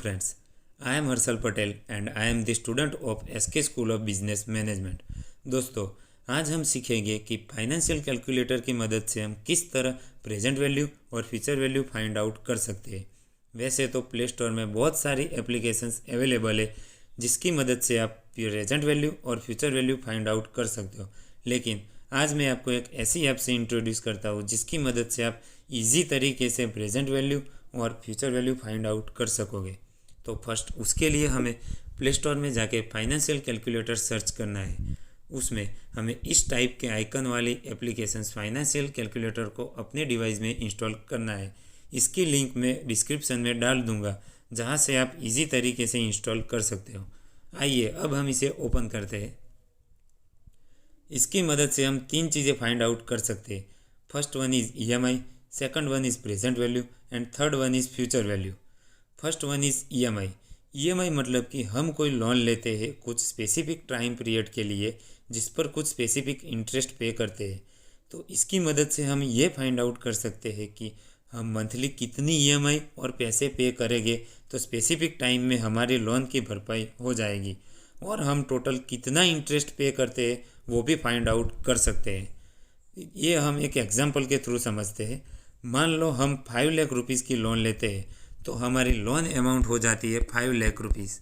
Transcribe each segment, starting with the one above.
friends, I am Harshal Patel and I am the student of SK school of business management. दोस्तों, आज हम सीखेंगे कि फाइनेंशियल कैलकुलेटर की मदद से हम किस तरह प्रेजेंट वैल्यू और फ्यूचर वैल्यू फाइंड आउट कर सकते हैं। वैसे तो प्ले स्टोर में बहुत सारी एप्लीकेशंस अवेलेबल है जिसकी मदद से आप प्रेजेंट वैल्यू और फ्यूचर वैल्यू फाइंड आउट कर सकते हो, लेकिन आज मैं आपको एक ऐसी ऐप से इंट्रोड्यूस करता हूँ जिसकी मदद से आप इजी तरीके से प्रेजेंट वैल्यू और फ्यूचर वैल्यू फाइंड आउट कर सकोगे। तो फर्स्ट उसके लिए हमें प्ले स्टोर में जाके फाइनेंशियल कैलकुलेटर सर्च करना है। उसमें हमें इस टाइप के आइकन वाली एप्लीकेशंस फाइनेंशियल कैलकुलेटर को अपने डिवाइस में इंस्टॉल करना है। इसकी लिंक मैं डिस्क्रिप्शन में डाल दूंगा जहां से आप इजी तरीके से इंस्टॉल कर सकते हो। आइए अब हम इसे ओपन करते हैं। इसकी मदद से हम तीन चीज़ें फाइंड आउट कर सकते हैं। First one is EMI, second one is present value and third one is future value. First one is EMI. EMI मतलब कि हम कोई लोन लेते हैं कुछ स्पेसिफिक टाइम पीरियड के लिए जिस पर कुछ स्पेसिफिक इंटरेस्ट पे करते हैं। तो इसकी मदद से हम ये फाइंड आउट कर सकते हैं कि हम मंथली कितनी ईएमआई और पैसे पे करेंगे तो स्पेसिफिक टाइम में हमारे लोन की भरपाई हो जाएगी, और हम टोटल कितना इंटरेस्ट पे करते हैं वो भी फाइंड आउट कर सकते हैं। ये हम एक एग्जांपल के थ्रू समझते हैं। मान लो हम 5 लाख रुपीज़ की लोन लेते हैं तो हमारी लोन अमाउंट हो जाती है 5 लाख रुपीज़,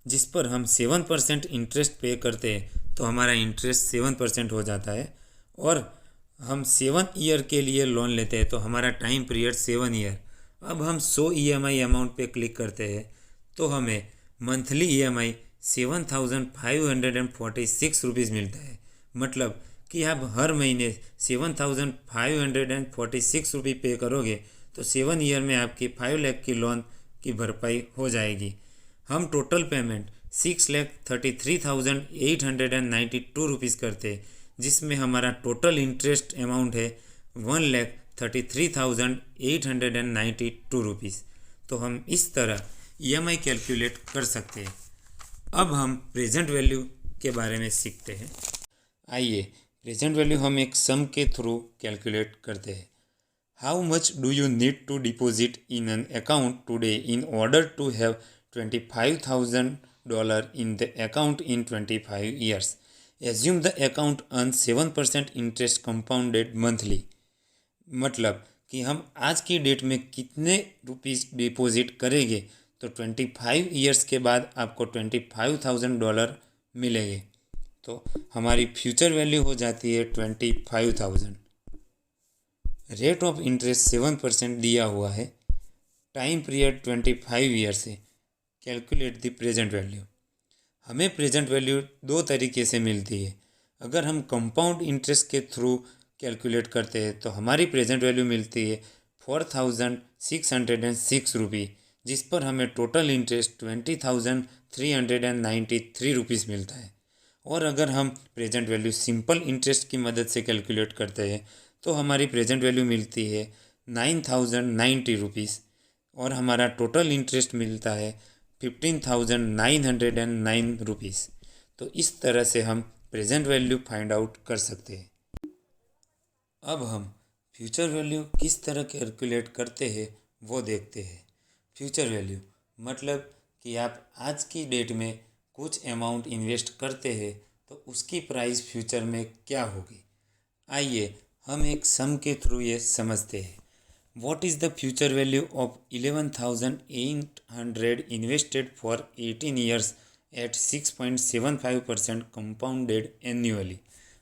जिस पर हम 7% इंटरेस्ट पे करते हैं तो हमारा इंटरेस्ट 7% हो जाता है। और हम 7 ईयर के लिए लोन लेते हैं तो हमारा टाइम पीरियड 7 ईयर। अब हम 100 ईएमआई अमाउंट पे क्लिक करते हैं तो हमें मंथली ईएमआई 7,546 रुपीज़ मिलता है। मतलब कि आप हर महीने 7,546 रुपये पे करोगे तो 7 ईयर में आपकी 5 लाख की लोन की भरपाई हो जाएगी। हम टोटल पेमेंट 6,33,892 रुपीज़ करते हैं, जिसमें हमारा टोटल इंटरेस्ट अमाउंट है 1,33,892 रुपीज़। तो हम इस तरह ईएमआई कैलकुलेट कर सकते हैं। अब हम प्रेजेंट वैल्यू के बारे में सीखते हैं। आइए प्रेजेंट वैल्यू हम एक सम के थ्रू कैलकुलेट करते हैं। How much do you need to deposit in an account today in order to have $25,000 in the account in 25 years? Assume the account earns 7% interest compounded monthly. मतलब कि हम आज की डेट में कितने रुपीस डिपॉजिट करेंगे तो 25 ईयर्स के बाद आपको $25,000 मिलेंगे। तो हमारी फ्यूचर वैल्यू हो जाती है 25,000। रेट ऑफ इंटरेस्ट 7% दिया हुआ है। टाइम पीरियड 25 ईयर्स है। Calculate the present value. हमें प्रेजेंट वैल्यू दो तरीके से मिलती है। अगर हम कंपाउंड इंटरेस्ट के थ्रू कैलकुलेट करते हैं तो हमारी प्रेजेंट वैल्यू मिलती है 4,606 रुपये, जिस पर हमें टोटल इंटरेस्ट 20,393 रुपीज़ मिलता है। और अगर हम प्रेजेंट वैल्यू सिंपल इंटरेस्ट की मदद से कैलकुलेट करते हैं तो हमारी प्रेजेंट वैल्यू मिलती है 9,090 रुपीज़, और हमारा टोटल इंटरेस्ट मिलता है 15,909 रुपीज़। तो इस तरह से हम प्रेजेंट वैल्यू फाइंड आउट कर सकते हैं। अब हम फ्यूचर वैल्यू किस तरह कैलकुलेट करते हैं वो देखते हैं। फ्यूचर वैल्यू मतलब कि आप आज की डेट में कुछ अमाउंट इन्वेस्ट करते हैं तो उसकी प्राइस फ्यूचर में क्या होगी। आइए हम एक सम के थ्रू ये समझते हैं। What is the future value of 11,800 invested for 18 years at 6.75% compounded annually?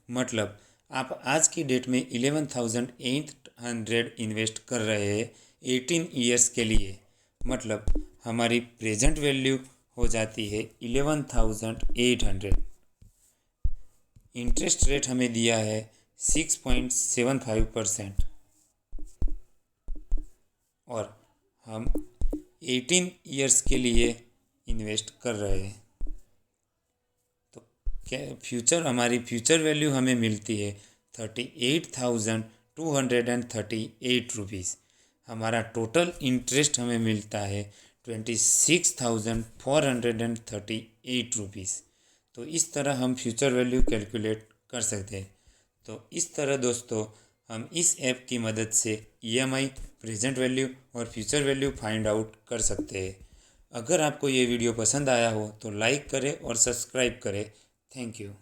मतलब आप आज की डेट में 11,800 इन्वेस्ट कर रहे हैं 18 ईयर्स के लिए। मतलब हमारी प्रेजेंट वैल्यू हो जाती है 11,800। इंटरेस्ट रेट हमें दिया है 6.75%, और हम 18 ईयर्स के लिए इन्वेस्ट कर रहे हैं। तो क्या हमारी फ्यूचर वैल्यू हमें मिलती है 38,238 रुपीज़। हमारा टोटल इंटरेस्ट हमें मिलता है 26,438 रुपीज़। तो इस तरह हम फ्यूचर वैल्यू कैलकुलेट कर सकते हैं। तो इस तरह दोस्तों हम इस ऐप की मदद से ईएमआई, प्रेजेंट वैल्यू और फ्यूचर वैल्यू फाइंड आउट कर सकते हैं। अगर आपको ये वीडियो पसंद आया हो तो लाइक करें और सब्सक्राइब करें। Thank you.